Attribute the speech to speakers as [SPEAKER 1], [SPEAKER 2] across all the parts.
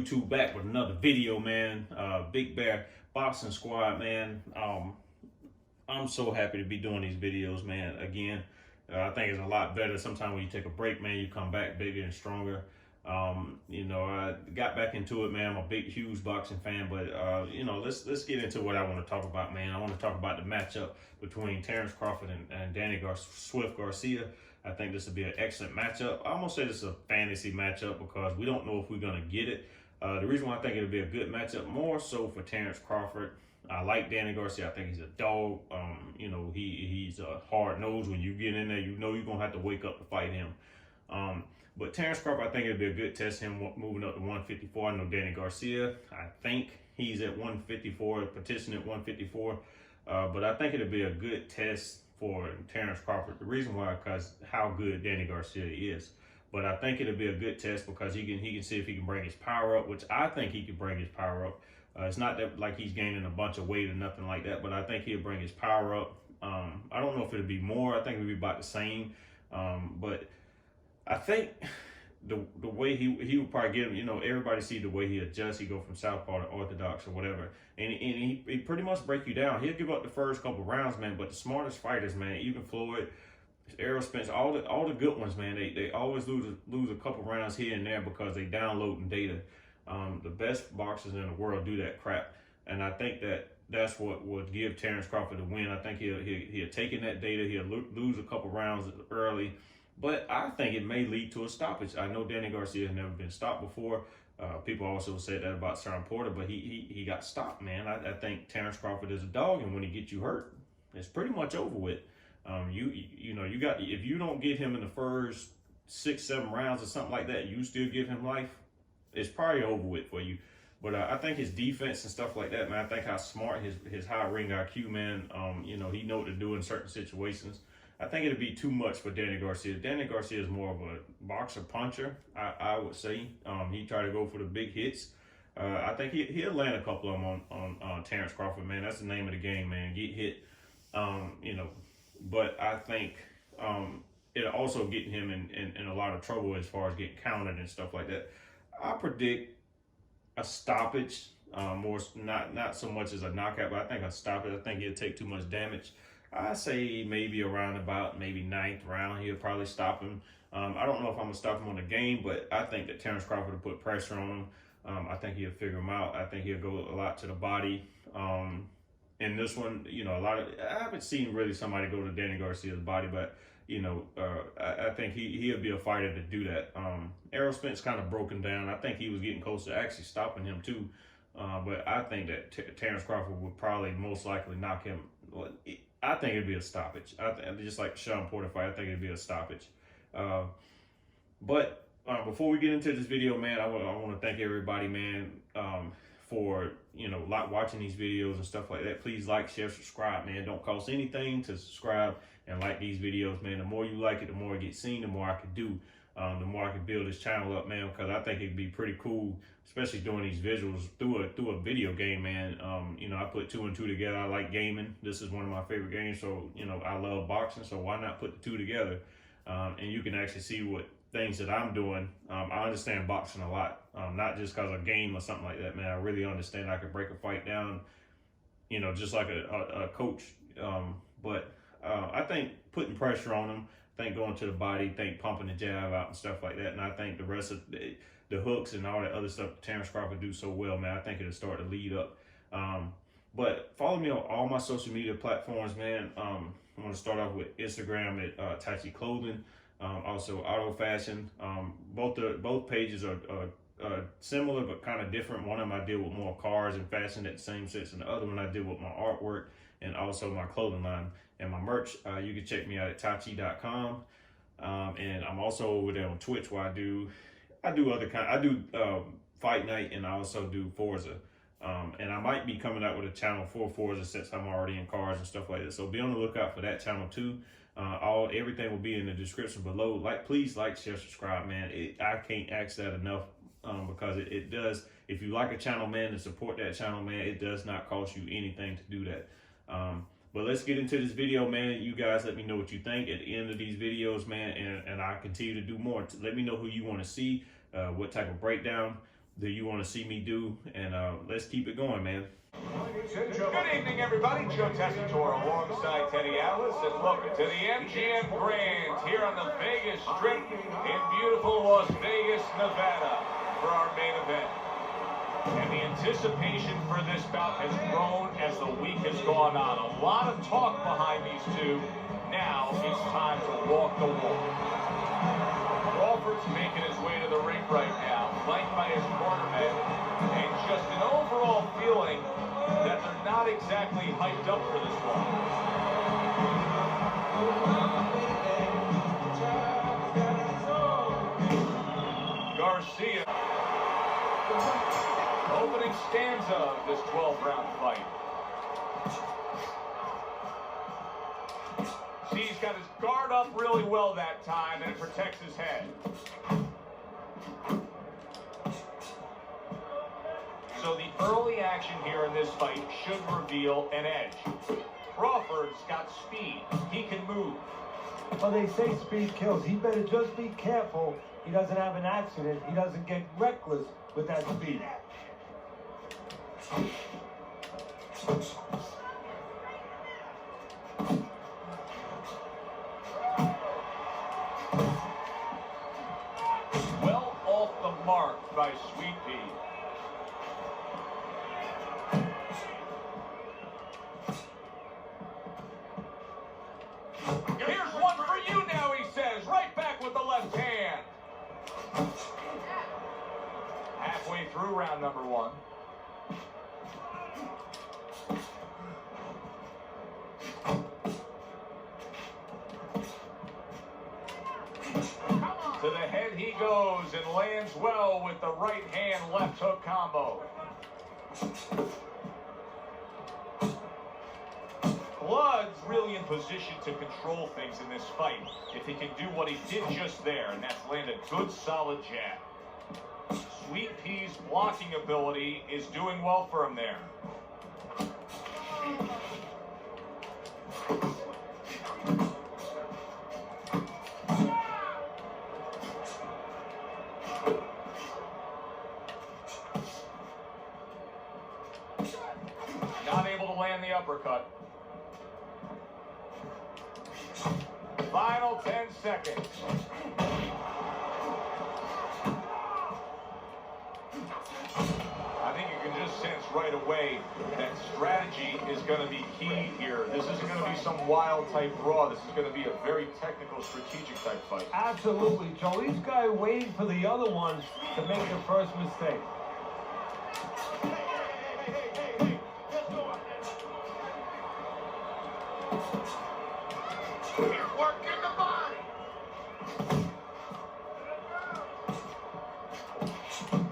[SPEAKER 1] YouTube back with another video, man. Big Bear Boxing Squad, man. I'm so happy to be doing these videos, man. Again, I think it's a lot better. Sometimes when you take a break, man, you come back bigger and stronger. I got back into it, man. I'm a big, huge boxing fan, but let's get into what I want to talk about, man. I want to talk about the matchup between Terence Crawford and Danny Sweft Garcia. I think this will be an excellent matchup. I almost say this is a fantasy matchup because we don't know if we're going to get it. The reason why I think it'll be a good matchup, more so for Terence Crawford. I like Danny Garcia. I think he's a dog. He's a hard nose. When you get in there, you know you're going to have to wake up to fight him. But Terence Crawford, I think it'll be a good test, him moving up to 154. I know Danny Garcia, I think he's at 154, petition at 154. But I think it'll be a good test for Terence Crawford. The reason why, because how good Danny Garcia is. But I think it'll be a good test because he can see if he can bring his power up, which I think he can bring his power up. It's not that like he's gaining a bunch of weight or nothing like that, but I think he'll bring his power up. I don't know if it'll be more. I think it'll be about the same. But I think the way he would probably get him, everybody see the way he adjusts. He go from southpaw to orthodox or whatever, and he pretty much break you down. He'll give up the first couple rounds, man. But the smartest fighters, man, even Floyd, Errol, Spence, all the good ones, man, they always lose a couple rounds here and there because they downloading data. The best boxers in the world do that crap, and I think that's what would give Terence Crawford the win. I think he'll take in that data. He'll lose a couple rounds early. But I think it may lead to a stoppage. I know Danny Garcia has never been stopped before. People also said that about Shawn Porter, but he got stopped, man. I think Terence Crawford is a dog, and when he gets you hurt, it's pretty much over with. If you don't get him in the first 6-7 rounds or something like that, you still give him life, it's probably over with for you. But I think his defense and stuff like that, man. I think how smart his high ring IQ, man. He know what to do in certain situations. I think it'd be too much for Danny Garcia. Danny Garcia is more of a boxer puncher, I would say. He tried to go for the big hits. I think he'll land a couple of them on Terence Crawford, man. That's the name of the game, man. Get hit. But I think it'll also get him in a lot of trouble as far as getting counted and stuff like that. I predict a stoppage, not so much as a knockout, but I think a stoppage. I think he'll take too much damage. I say maybe around about maybe 9th round, he'll probably stop him. I don't know if I'm going to stop him on the game, but I think that Terence Crawford will put pressure on him. I think he'll figure him out. I think he'll go a lot to the body. In this one, I haven't seen really somebody go to Danny Garcia's body, but, I think he'll be a fighter to do that. Errol Spence kind of broken down. I think he was getting close to actually stopping him too. But I think that Terence Crawford would probably most likely knock him. I think it'd be a stoppage. Just like Shawn Porter fight, I think it'd be a stoppage. But before we get into this video, man, I want to thank everybody, man, for watching these videos and stuff like that. Please like, share, subscribe, man. Don't cost anything to subscribe and like these videos, man. The more you like it, the more it gets seen, the more I can do. The more I can build this channel up, man, because I think it'd be pretty cool, especially doing these visuals through a video game, man. I put 2 and 2 together. I like gaming. This is one of my favorite games, so I love boxing. So why not put the 2 together? And you can actually see what things that I'm doing. I understand boxing a lot, not just because of a game or something like that, man. I really understand I could break a fight down, just like a coach. But I think putting pressure on them. Think going to the body, think pumping the jab out and stuff like that. And I think the rest of the hooks and all that other stuff Terence Crawford do so well, man. I think it'll start to lead up. But follow me on all my social media platforms, man. I'm going to start off with Instagram at Tachi Clothing, also Auto Fashion. Both pages are similar but kind of different. One of them I deal with more cars and fashion at the same sense, and the other one I deal with my artwork and also my clothing line and my merch. You can check me out at tachi.com. And I'm also over there on Twitch where I do Fight Night, and I also do Forza. And I might be coming out with a channel for Forza since I'm already in cars and stuff like that. So be on the lookout for that channel too. Everything will be in the description below. Please like, share, subscribe, man. I can't ask that enough, because it does. If you like a channel, man, and support that channel, man, it does not cost you anything to do that. But let's get into this video, man. You guys let me know what you think at the end of these videos, man, and I continue to do more. Let me know who you want to see, what type of breakdown. that you want to see me do, and let's keep it going, man.
[SPEAKER 2] Good evening, everybody. Joe Tessitore alongside Teddy Atlas, and welcome to the MGM Grand here on the Vegas Strip in beautiful Las Vegas, Nevada for our main event. And the anticipation for this bout has grown as the week has gone on. A lot of talk behind these two. Now it's time to walk the walk. Crawford's making his way to the ring right now, flanked by his cornerman, and just an overall feeling that they're not exactly hyped up for this one. Garcia, opening stanza of this 12-round fight. See, he's got his guard up really well that time, and it protects his head. So the early action here in this fight should reveal an edge. Crawford's got speed. He can move.
[SPEAKER 3] Well, they say speed kills. He better just be careful he doesn't have an accident. He doesn't get reckless with that speed.
[SPEAKER 2] Well off the mark by Sweet Pea. Here's one for you now, he says. Right back with the left hand. Halfway through round number one. To the head he goes and lands well with the right hand left hook combo. Blood's really in position to control things in this fight if he can do what he did just there, and that's land a good solid jab. Sweet Pea's blocking ability is doing well for him there. Not able to land the uppercut. Final 10 seconds. I think you can just sense right away that strategy is going to be key here. This isn't going to be some wild type brawl. This is going to be a very technical, strategic type fight.
[SPEAKER 3] Absolutely, Joe. Each guy waiting for the other ones to make the first mistake.
[SPEAKER 2] Working the body.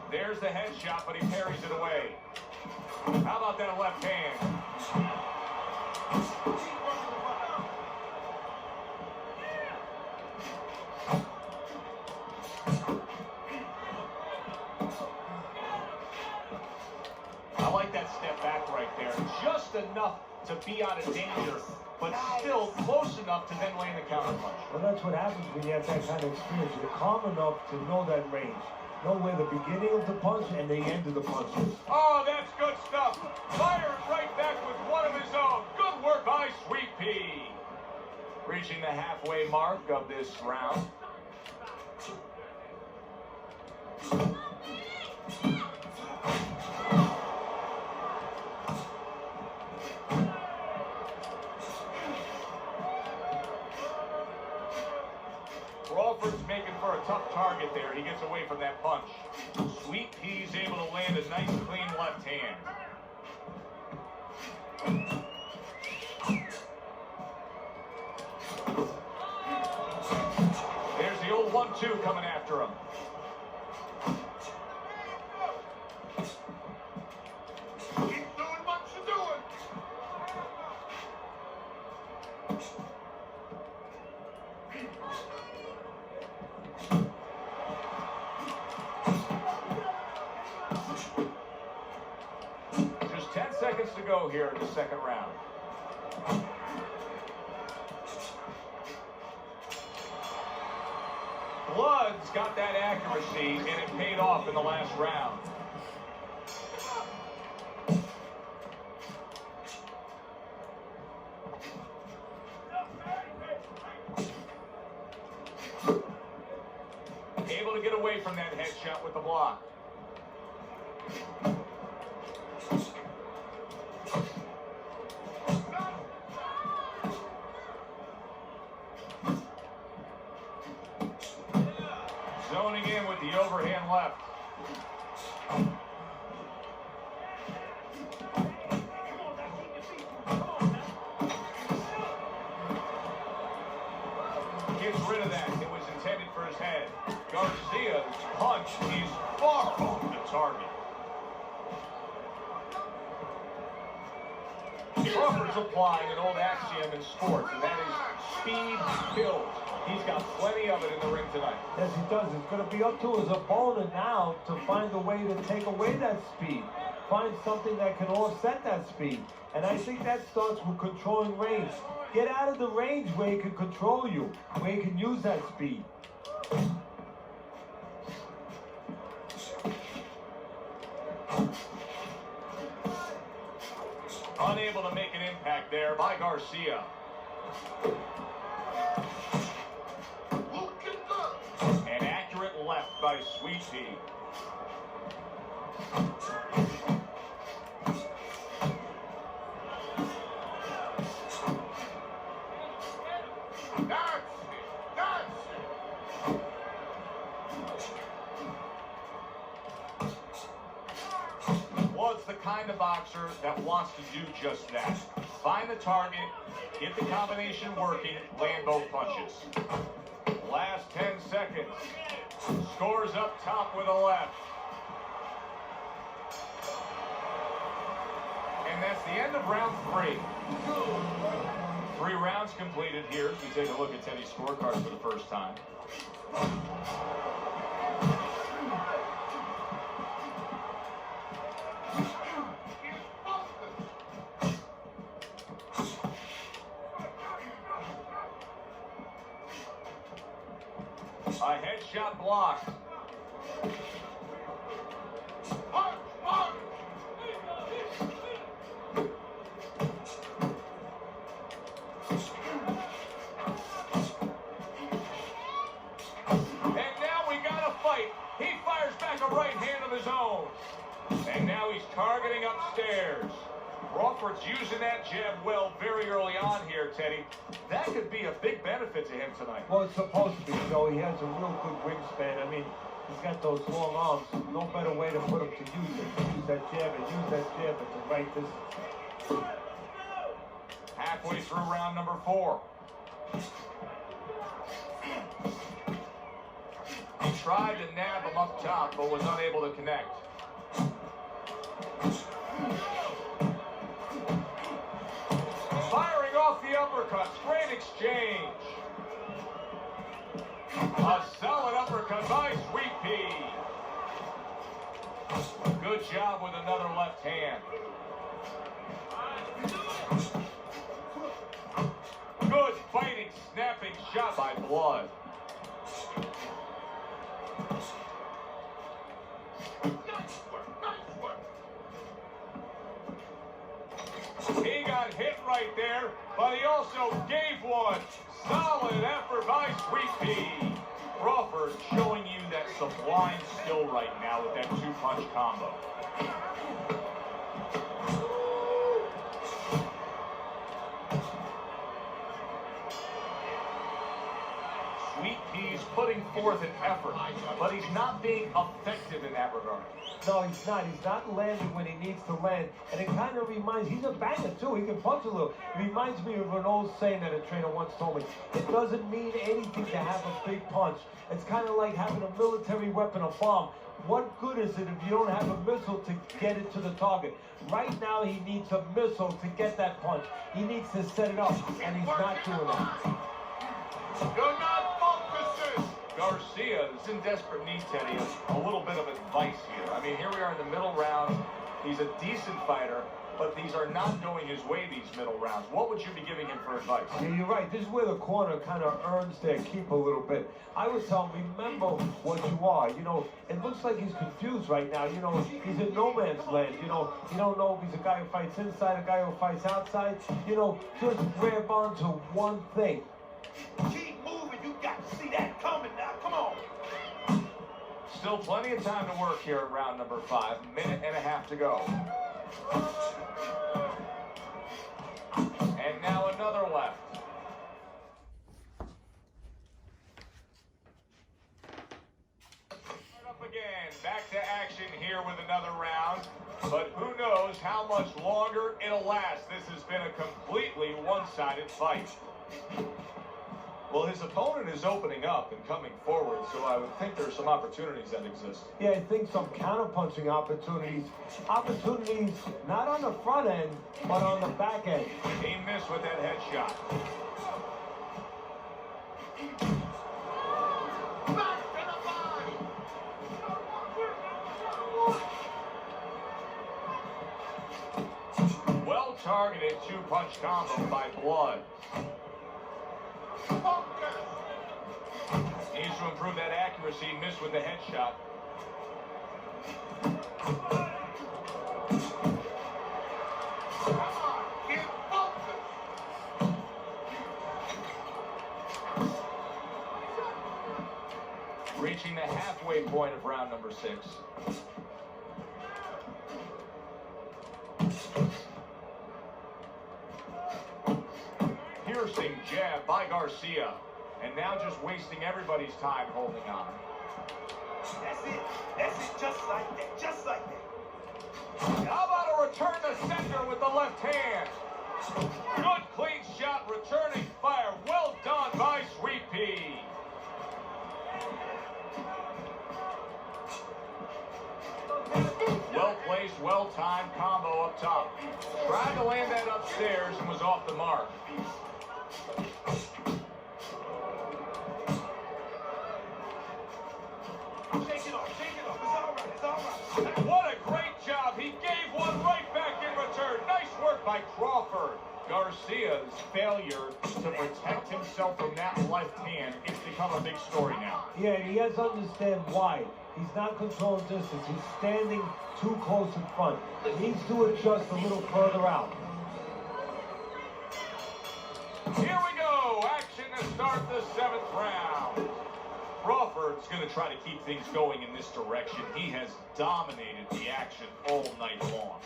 [SPEAKER 2] There's the headshot, but he parries it away. How about that left hand? I like that step back right there. Just enough to be out of danger, but still close enough to then land the counter punch.
[SPEAKER 3] Well, that's what happens when you have that kind of experience. You're calm enough to know that range. Know where the beginning of the punch and the end of the punch is.
[SPEAKER 2] Oh, that's good stuff. Fires right back with one of his own. Good work by Sweet Pea. Reaching the halfway mark of this round. Crawford's making for a tough target there. He gets away from that punch. Sweet Pea's able to land a nice clean left hand. There's the old 1-2 coming after him. Keep doing what you're doing. Just 10 seconds to go here in the second round. Blood's got that accuracy, and it paid off in the last round. headshot with the block. Zoning in with the overhand left. Gets rid of that. It was intended for his head. Garcia's punch is far off the target. Crawford's applying an old axiom in sports, and that is speed kills. He's got plenty of it in the ring tonight.
[SPEAKER 3] Yes, he does. It's going to be up to his opponent now to find a way to take away that speed. Find something that can offset that speed. And I think that starts with controlling range. Get out of the range where he can control you, where he can use that speed.
[SPEAKER 2] Unable to make an impact there by Garcia. An accurate left by Sweet Pea. Well, it's the kind of boxer that wants to do just that. Find the target, get the combination working, land both punches. Last 10 seconds. Scores up top with a left. And that's the end of round 3. 3 rounds completed here. We take a look at Teddy's scorecard for the first time. A headshot blocked. And now we got a fight. He fires back a right hand of his own. And now he's targeting upstairs. Crawford's using that jab well very early on here, Teddy. That could be a big benefit to him tonight.
[SPEAKER 3] Well, it's supposed to be, Joe. He has a real good wingspan. I mean, he's got those long arms. No better way to put him to use it. Use that jab and use that jab at the right distance.
[SPEAKER 2] Halfway through round number 4. He tried to nab him up top, but was unable to connect. Firing off the uppercuts. Great exchange. A solid uppercut by Sweet Pea. Good job with another left hand. Good fighting, snapping shot by Blood. He got hit right there, but he also gave one. Solid effort by Sweet Pea. Crawford showing you that sublime skill right now with that 2-punch combo. Sweet Pea's putting forth an effort, but he's not being effective in that regard.
[SPEAKER 3] No, he's not. He's not landing when he needs to land. And it kind of reminds, he's a banger too. He can punch a little. It reminds me of an old saying that a trainer once told me. It doesn't mean anything to have a big punch. It's kind of like having a military weapon, a bomb. What good is it if you don't have a missile to get it to the target? Right now, he needs a missile to get that punch. He needs to set it up, and he's not doing that.
[SPEAKER 2] You're not focusing. Garcia is in desperate need, Teddy, of a little bit of advice here. I mean, here we are in the middle rounds. He's a decent fighter, but these are not going his way, these middle rounds. What would you be giving him for advice?
[SPEAKER 3] Yeah, you're right. This is where the corner kind of earns their keep a little bit. I would tell him, remember what you are. You know, it looks like he's confused right now. You know, he's in no man's land. You know, you don't know if he's a guy who fights inside, a guy who fights outside. You know, just grab on to one thing.
[SPEAKER 4] Keep moving. You got to see that coming now. Come on.
[SPEAKER 2] Still plenty of time to work here at round number 5. Minute and a half to go. And now another left. Up again. Back to action here with another round. But who knows how much longer it'll last. This has been a completely one-sided fight. Well, his opponent is opening up and coming forward, so I would think there's some opportunities that exist.
[SPEAKER 3] Yeah, I think some counter-punching opportunities. Opportunities not on the front end, but on the back end.
[SPEAKER 2] He missed with that headshot. Well-targeted two-punch combo by Blood. Needs to improve that accuracy. Missed with the headshot. Reaching the halfway point of round number 6. Piercing jab by Garcia. And now just wasting everybody's time holding on.
[SPEAKER 4] That's it. That's it. Just like that. Just like that.
[SPEAKER 2] How about a return to center with the left hand? Good clean shot, returning fire. Well done by Sweet Pea. Well placed, well timed combo up top. Tried to land that upstairs and was off the mark. What a great job. He gave one right back in return. Nice work by Crawford. Garcia's failure to protect himself from that left hand, it's become a big story now.
[SPEAKER 3] Yeah, and he has to understand why. He's not controlling distance. He's standing too close in front. He needs to adjust a little further out.
[SPEAKER 2] Here we go. Action to start the 7th round. Crawford's going to try to keep things going in this direction. He has dominated the action all night long.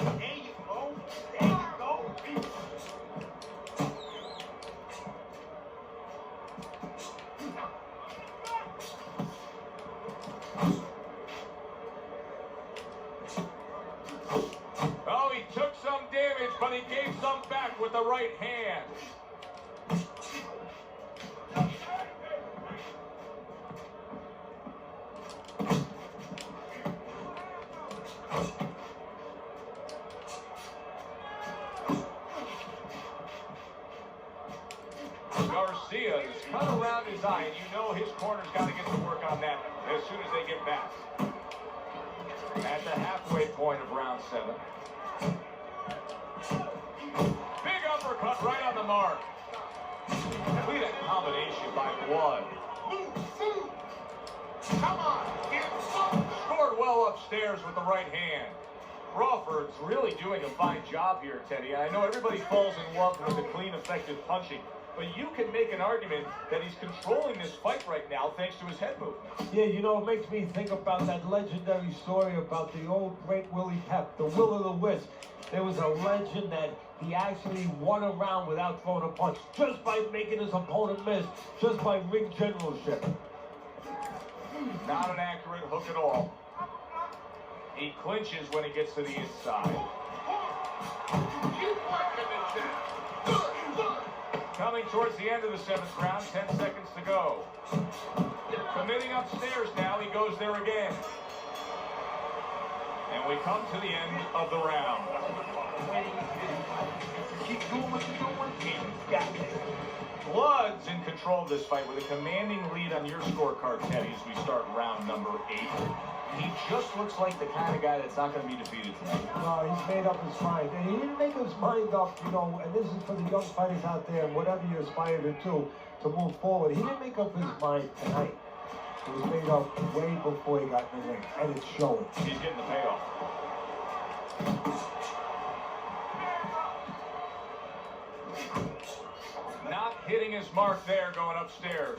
[SPEAKER 4] There you go. There you go.
[SPEAKER 2] Oh, he took some damage, but he gave some back with the right hand. Garcia's cut around his eye, and you know his corner's got to get to work on that as soon as they get back. At the halfway point of round 7. Big uppercut right on the mark. Complete a combination by Blood.
[SPEAKER 4] Come on.
[SPEAKER 2] Scored well upstairs with the right hand. Crawford's really doing a fine job here, Teddy. I know everybody falls in love with the clean, effective punching, but you can make an argument that he's controlling this fight right now thanks to his head movement.
[SPEAKER 3] Yeah, you know, it makes me think about that legendary story about the old great Willie Pep, the Will o' the Wisp. There was a legend that he actually won a round without throwing a punch, just by making his opponent miss, just by ring generalship.
[SPEAKER 2] Not an accurate hook at all. He clinches when he gets to the inside. Coming towards the end of the 7th round, 10 seconds to go. Committing upstairs now, he goes there again. And we come to the end of the round.
[SPEAKER 4] Keep doing what you're doing. Keep got it.
[SPEAKER 2] Blood's in control of this fight with a commanding lead on your scorecard, Teddy, as we start round number 8. He just looks like the kind of guy that's not going to be defeated tonight.
[SPEAKER 3] No, he's made up his mind. And he didn't make his mind up, you know, and this is for the young fighters out there, and whatever you aspire to do to move forward. He didn't make up his mind tonight. It was made up way before he got in the ring, and it's showing.
[SPEAKER 2] He's getting the payoff. mark there going upstairs.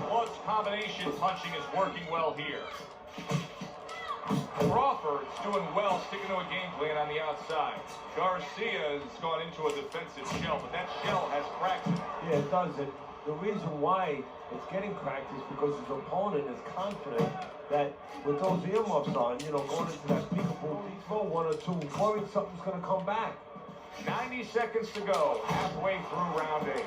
[SPEAKER 2] Blood's combination punching is working well here. Crawford's doing well, sticking to a game plan on the outside. Garcia's gone into a defensive shell, but that shell has cracks in it.
[SPEAKER 3] Yeah, it does. And the reason why it's getting cracked is because his opponent is confident that with those earmuffs on, you know, going into that peekaboo deep throw, 1 or 2, worried something's going to come back.
[SPEAKER 2] 90 seconds to go, halfway through round 8.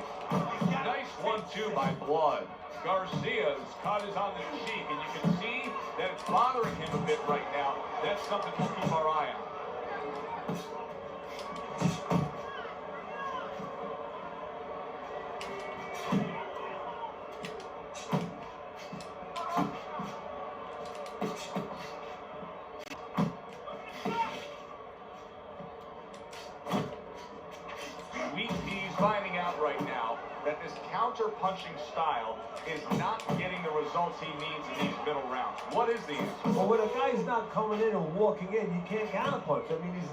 [SPEAKER 2] Nice 1-2 by Blood. Garcia's cut is on the cheek, and you can see that it's bothering him a bit right now. That's something we'll keep our eye on. Finding out right now that this counter-punching style is not getting the results he needs in these middle rounds. What is the answer?
[SPEAKER 3] Well, when a guy's not coming in and walking in, you can't counterpunch. I mean, he's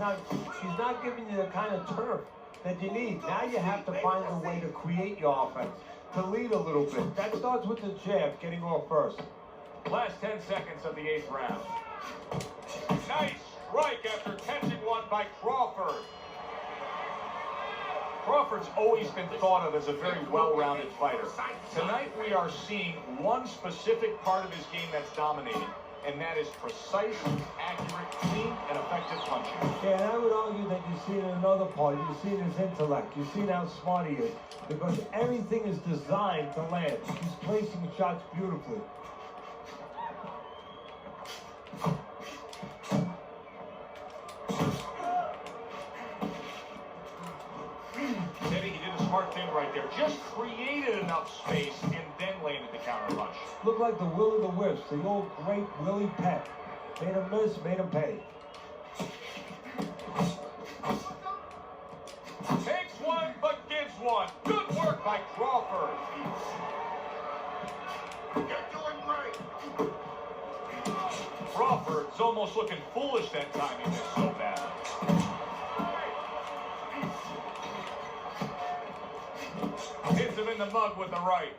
[SPEAKER 3] not giving you the kind of turf that you need. Now you have to find a way to create your offense, to lead a little bit. That starts with the jab, getting off first.
[SPEAKER 2] Last 10 seconds of the 8th round. Nice strike after catching one by Crawford. Crawford's always been thought of as a very well-rounded fighter. Tonight we are seeing one specific part of his game that's dominating, and that is precise, accurate, clean, and effective punching.
[SPEAKER 3] Yeah, and I would argue that you've seen another part. You've seen his intellect. You've seen how smart he is. Because everything is designed to land. He's placing shots beautifully.
[SPEAKER 2] Smart thing right there. Just created enough space and then landed the counter punch.
[SPEAKER 3] Looked like the will of the wisps, the old great Willie Peck. Made him miss, made him pay.
[SPEAKER 2] Takes one, but gives one. Good work by Crawford.
[SPEAKER 4] You're doing great.
[SPEAKER 2] Crawford's almost looking foolish that time. He missed so bad. Hits him in the mug with the right.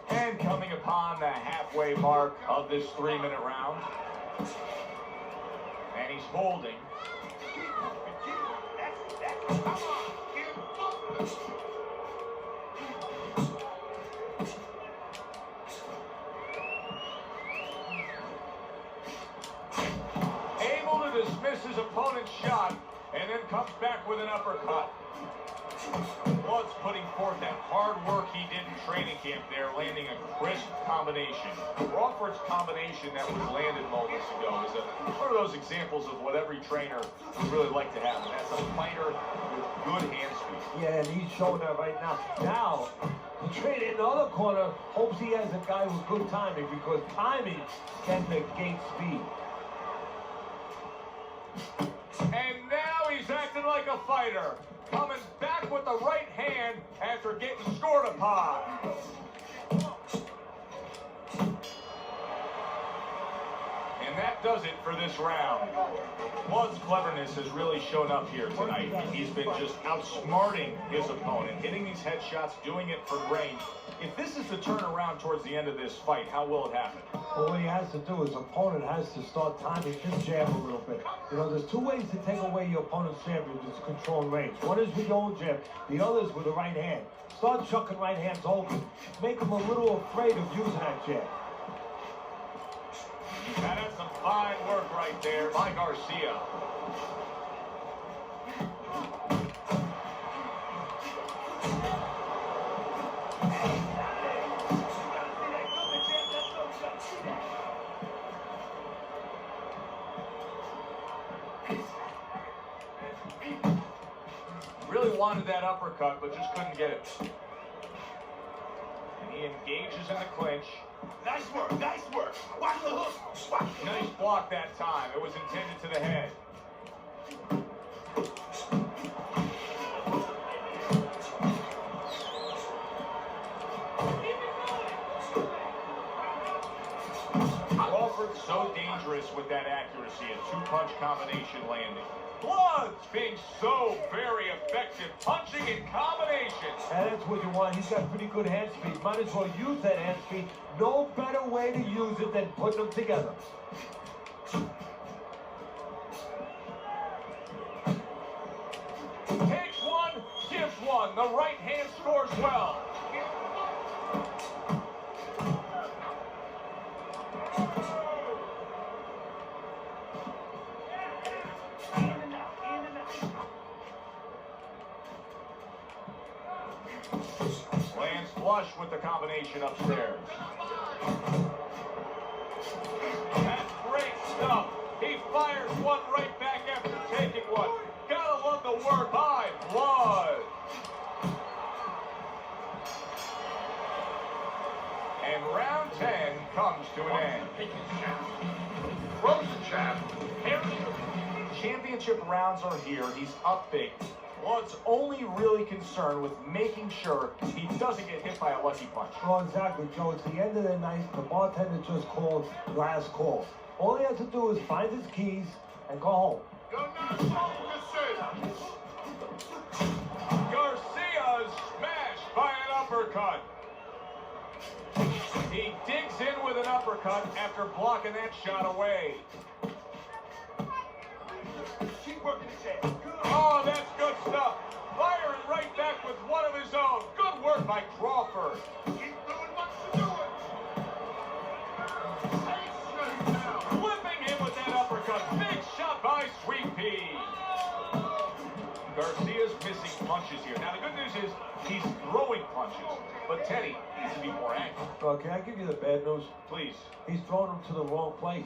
[SPEAKER 2] And coming upon the halfway mark of this 3-minute round. And he's holding.
[SPEAKER 4] Come on, get
[SPEAKER 2] Able to dismiss his opponent's shot and then comes back with an uppercut. Blood's putting forth that hard work he did in training camp there, landing a crisp combination. Crawford's combination that was landed moments ago is one of those examples of what every trainer would really like to have, and that's a fighter with good hand speed.
[SPEAKER 3] Yeah, and he's showing that right now. Now, the trainer in the other corner hopes he has a guy with good timing, because timing can negate speed.
[SPEAKER 2] And now he's acting like a fighter. Coming back with the right hand after getting scored upon. And that does it for this round. Blood's cleverness has really shown up here tonight. He's been just outsmarting his opponent, hitting these headshots, doing it from range. If this is the turnaround towards the end of this fight, how will it happen?
[SPEAKER 3] Well, what he has to do, his opponent has to start timing his jab a little bit. You know, there's 2 ways to take away your opponent's jab, which is control range. One is with your own jab, the other is with the right hand. Start chucking right hands open. Make him a little afraid of using that jab.
[SPEAKER 2] That is some fine work right there by Garcia. Really wanted that uppercut, but just couldn't get it. And he engages in the clinch.
[SPEAKER 4] Nice work, nice work. Watch the hook. Watch the
[SPEAKER 2] Nice
[SPEAKER 4] hook.
[SPEAKER 2] block that time. It was intended to the head. Crawford's so dangerous with that accuracy, a 2-punch combination landing. Blood's being so very effective, punching in combination.
[SPEAKER 3] And that's what you want. He's got pretty good hand speed. Might as well use that hand speed. No better way to use it than putting them together.
[SPEAKER 2] Takes one, gives one. The right hand scores well. Lands flush with the combination upstairs. That's great stuff. He fires one right back after taking one. Gotta love the work by Blood. And round 10 comes to an end. Championship rounds are here. He's up big. Blood's only really concerned with making sure he doesn't get hit by a lucky punch.
[SPEAKER 3] Oh, exactly, Joe. It's the end of the night. The bartender just called last call. All he has to do is find his keys and go home.
[SPEAKER 2] Garcia is smashed by an uppercut. He digs in with an uppercut after blocking that shot away.
[SPEAKER 4] Keep working his head.
[SPEAKER 2] Oh, that's good stuff. Firing right back with one of his own. Good work by Crawford.
[SPEAKER 4] Keep doing what you're doing.
[SPEAKER 2] Flipping him with that uppercut. Big shot by Sweet Pea. Garcia's missing punches here. Now, the good news is he's throwing punches. But Teddy needs to be more accurate.
[SPEAKER 3] Well, can I give you the bad news?
[SPEAKER 2] Please.
[SPEAKER 3] He's throwing them to the wrong place.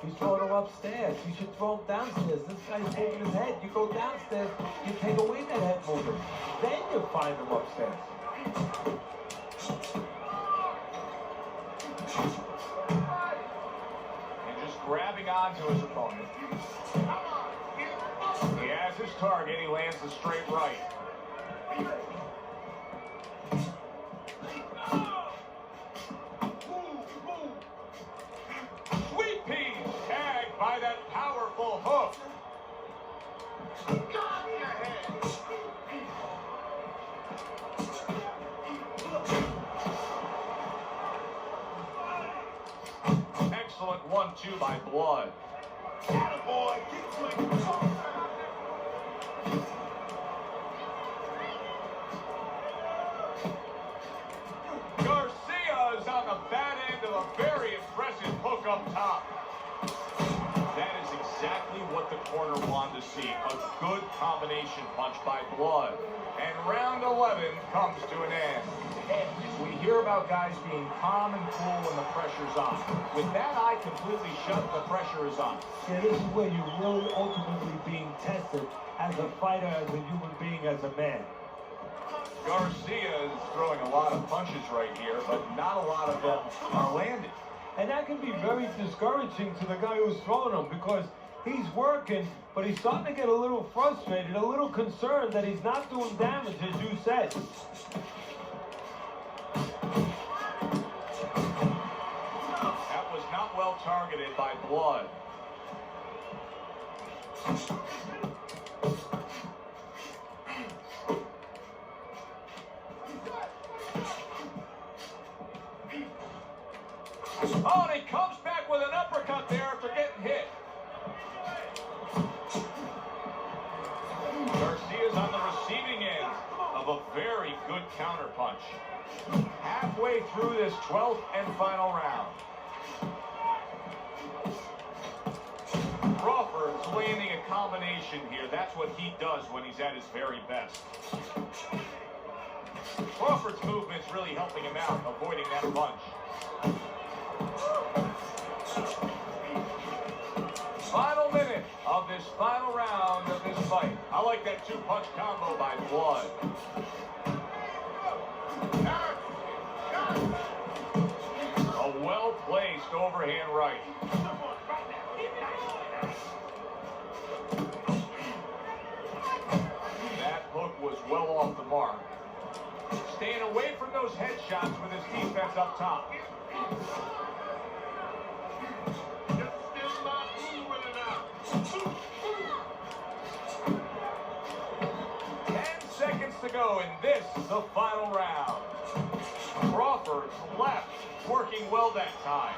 [SPEAKER 3] He's throwing them upstairs. You should throw them downstairs. This guy's moving his head. You go downstairs, you take away that head movement. Then you find them upstairs.
[SPEAKER 2] And just grabbing onto his opponent. He has his target. He lands the straight right. Sweet Pea tagged by that powerful hook. Excellent 1-2 by Blood.
[SPEAKER 4] Attaboy, keep swinging.
[SPEAKER 2] Garcia is on the bad end of a very impressive hook up top. That is exactly what the corner wanted to see. A good combination punch by Blood. And round 11 comes to an end. We hear about guys being calm and cool when the pressure's on. With that eye completely shut, the pressure is on.
[SPEAKER 3] Yeah, this is where you're really ultimately being tested as a fighter, as a human being, as a man.
[SPEAKER 2] Garcia is throwing a lot of punches right here, but not a lot of them are landing.
[SPEAKER 3] And that can be very discouraging to the guy who's throwing them, because he's working, but he's starting to get a little frustrated, a little concerned that he's not doing damage, as you said.
[SPEAKER 2] That was not well targeted by Blood. Oh, and he comes back with an uppercut there after getting hit. Garcia's on the receiving end of a very good counterpunch. Halfway through this 12th and final round. Crawford's landing a combination here. That's what he does when he's at his very best. Crawford's movement's really helping him out, avoiding that punch. Final minute of this final round of this fight. I like that two-punch combo by Blood. A well-placed overhand right. That hook was well off the mark. Staying away from those headshots with his defense up top. go in this, the final round. Crawford's left working well that time.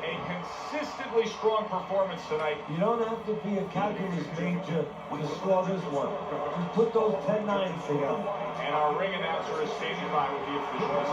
[SPEAKER 2] A consistently strong performance tonight.
[SPEAKER 3] You don't have to be a calculus major to score this one. Just put those 10-9s together.
[SPEAKER 2] And our ring announcer is standing by with the official